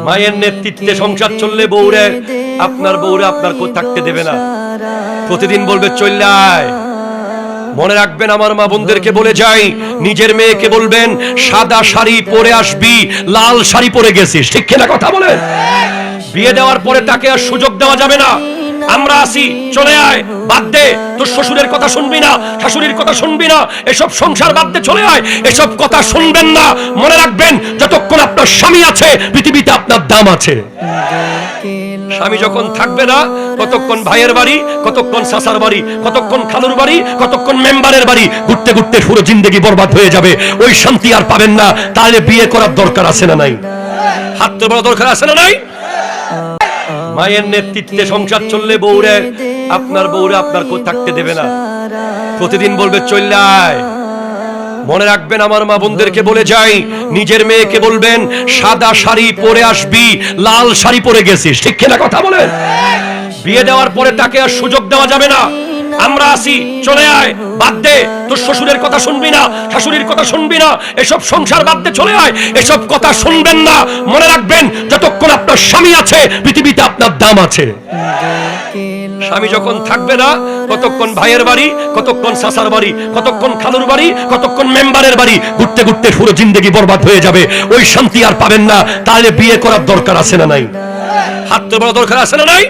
মায়ের নেতৃত্বে সংসার চললে বউরে আপনার থাকতে দেবে না, প্রতিদিন বলবে চলে আয়। মনে রাখবেন, আমার মা বোনদেরকে বলে যাই, নিজের মেয়েকে বলবেন সাদা শাড়ি পরে আসবি, লাল শাড়ি পরে গেছিস, ঠিক কিনা কথা বলেন। বিয়ে দেওয়ার পরে তাকে আর সুযোগ দেওয়া যাবে না, আমরা আসি চলে আয়, বাদ দে, তোর শ্বশুরের কথা শুনবি না, শাশুড়ির কথা শুনবি না, এসব সংসার বাদ দে, চলে আয়, এসব কথা শুনবেন না। মনে রাখবেন, যতক্ষণ আপনার স্বামী আছে পৃথিবীতে আপনার দাম আছে। স্বামী যখন থাকবে না, কতক্ষণ ভাইয়ের বাড়ি, কতক্ষণ চাচার বাড়ি, কতক্ষণ খালুর বাড়ি, কতক্ষণ মেম্বারের বাড়ি, ঘুরতে ঘুরতে পুরো জিন্দেগি বরবাদ হয়ে যাবে। ওই শান্তি আর পাবেন না। তাহলে বিয়ে করার দরকার আছে না নাই? হাত তোলার দরকার আছে না নাই? মায়ের নেতৃত্বে সংসার চললে বউরে আপনার থাকতে দেবে না, প্রতিদিন বলবে চলে আয়। মনে রাখবেন, আমার মা বোনদেরকে বলে যাই, নিজের মেয়েকে বলবেন সাদা শাড়ি পরে আসবি, লাল শাড়ি পরে গেছিস, ঠিক কিনা কথা বলেন। বিয়ে দেওয়ার পরে তাকে আর সুযোগ দেওয়া যাবে না, আমরা আসি চলে আয়, বাদ দে, তোর শ্বশুরের কথা শুনবি না, শাশুড়ির কথা শুনবি না, এসব সংসার বাদ দে, চলে আয়, এসব কথা শুনবেন না। মনে রাখবেন, যতক্ষণ আপনার স্বামী আছে পৃথিবীতে আপনার দাম আছে। স্বামী যখন থাকবে না, কতক্ষণ ভাইয়ের বাড়ি, কতক্ষণ চাচার বাড়ি, কতক্ষণ খালুর বাড়ি, কতক্ষণ মেম্বারের বাড়ি, ঘুরতে ঘুরতে পুরো জিন্দেগি বরবাদ হয়ে যাবে। ওই শান্তি আর পাবেন না। তাহলে বিয়ে করার দরকার আছে না নাই? হাত তোলার দরকার আছে না নাই?